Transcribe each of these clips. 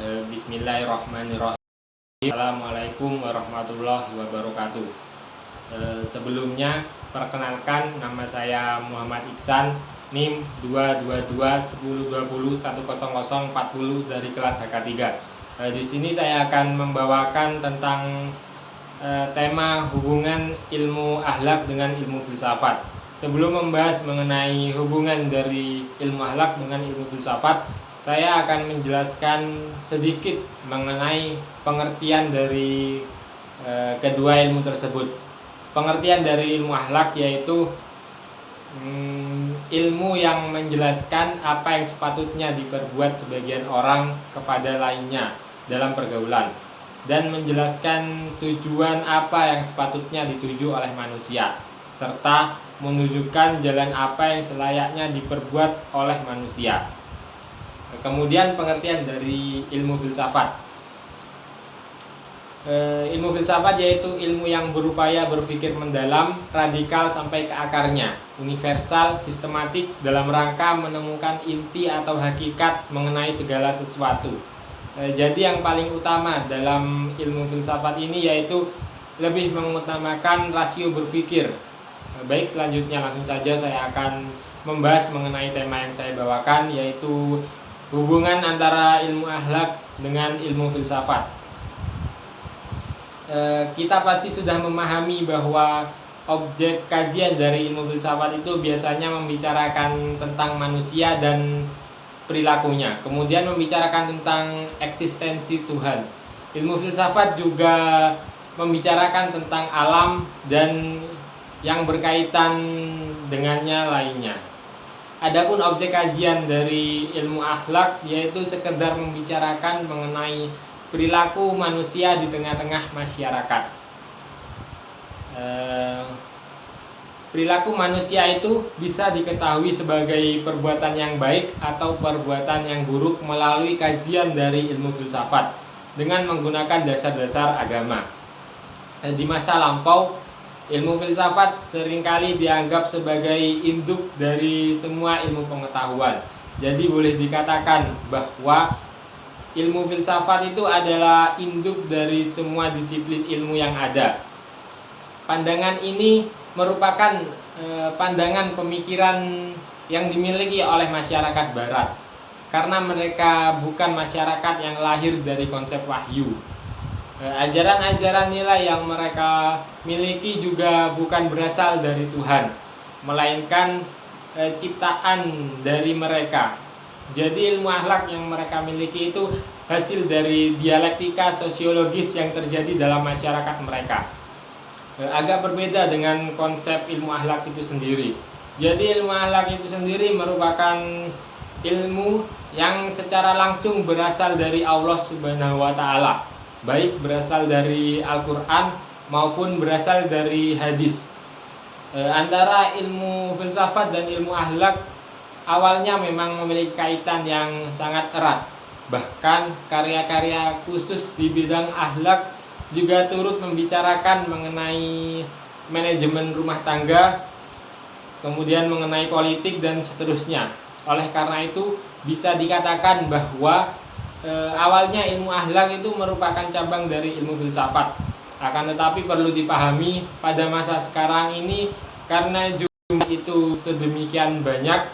Bismillahirrahmanirrahim. Assalamualaikum warahmatullahi wabarakatuh. Sebelumnya perkenalkan, nama saya Muhammad Iksan, NIM 22210201040 dari kelas HK3. Di sini saya akan membawakan tentang tema hubungan ilmu akhlak dengan ilmu filsafat. Sebelum membahas mengenai hubungan dari ilmu akhlak dengan ilmu filsafat, saya akan menjelaskan sedikit mengenai pengertian dari kedua ilmu tersebut. Pengertian dari ilmu akhlak yaitu ilmu yang menjelaskan apa yang sepatutnya diperbuat sebagian orang kepada lainnya dalam pergaulan, dan menjelaskan tujuan apa yang sepatutnya dituju oleh manusia, serta menunjukkan jalan apa yang selayaknya diperbuat oleh manusia. Kemudian pengertian dari ilmu filsafat. Ilmu filsafat yaitu ilmu yang berupaya berpikir mendalam, radikal sampai ke akarnya, universal, sistematik dalam rangka menemukan inti atau hakikat mengenai segala sesuatu. Jadi yang paling utama dalam ilmu filsafat ini yaitu lebih mengutamakan rasio berpikir. Baik, selanjutnya langsung saja saya akan membahas mengenai tema yang saya bawakan, yaitu hubungan antara ilmu akhlak dengan ilmu filsafat. Kita pasti sudah memahami bahwa objek kajian dari ilmu filsafat itu biasanya membicarakan tentang manusia dan perilakunya, kemudian membicarakan tentang eksistensi Tuhan. Ilmu filsafat juga membicarakan tentang alam dan yang berkaitan dengannya lainnya. Adapun objek kajian dari ilmu akhlak yaitu sekedar membicarakan mengenai perilaku manusia di tengah-tengah masyarakat. Perilaku manusia itu bisa diketahui sebagai perbuatan yang baik atau perbuatan yang buruk melalui kajian dari ilmu filsafat dengan menggunakan dasar-dasar agama. Di masa lampau, ilmu filsafat seringkali dianggap sebagai induk dari semua ilmu pengetahuan. Jadi boleh dikatakan bahwa ilmu filsafat itu adalah induk dari semua disiplin ilmu yang ada. Pandangan ini merupakan pandangan pemikiran yang dimiliki oleh masyarakat barat, karena mereka bukan masyarakat yang lahir dari konsep wahyu. Ajaran-ajaran nilai yang mereka miliki juga bukan berasal dari Tuhan, melainkan ciptaan dari mereka. Jadi ilmu akhlak yang mereka miliki itu hasil dari dialektika sosiologis yang terjadi dalam masyarakat mereka. Agak berbeda dengan konsep ilmu akhlak itu sendiri. Jadi ilmu akhlak itu sendiri merupakan ilmu yang secara langsung berasal dari Allah Subhanahu wa Ta'ala, baik berasal dari Al-Quran maupun berasal dari hadis. Antara ilmu filsafat dan ilmu akhlak awalnya memang memiliki kaitan yang sangat erat. Bahkan karya-karya khusus di bidang akhlak juga turut membicarakan mengenai manajemen rumah tangga, kemudian mengenai politik dan seterusnya. Oleh karena itu bisa dikatakan bahwa awalnya ilmu akhlak itu merupakan cabang dari ilmu filsafat. Akan tetapi perlu dipahami pada masa sekarang ini, karena jumlah itu sedemikian banyak,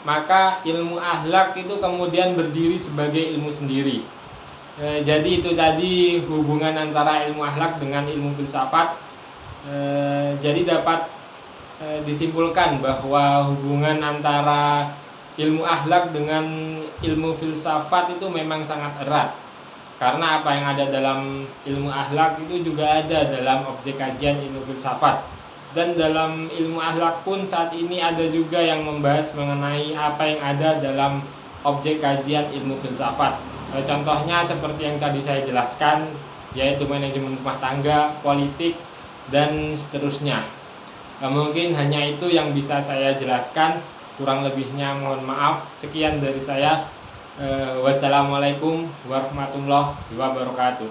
maka ilmu akhlak itu kemudian berdiri sebagai ilmu sendiri. Jadi itu tadi hubungan antara ilmu akhlak dengan ilmu filsafat. Jadi dapat disimpulkan bahwa hubungan antara ilmu akhlak dengan ilmu filsafat itu memang sangat erat, karena apa yang ada dalam ilmu akhlak itu juga ada dalam objek kajian ilmu filsafat. Dan dalam ilmu akhlak pun saat ini ada juga yang membahas mengenai apa yang ada dalam objek kajian ilmu filsafat. Contohnya seperti yang tadi saya jelaskan, yaitu manajemen rumah tangga, politik, dan seterusnya. Mungkin hanya itu yang bisa saya jelaskan. Kurang lebihnya mohon maaf. Sekian dari saya. Wassalamualaikum warahmatullahi wabarakatuh.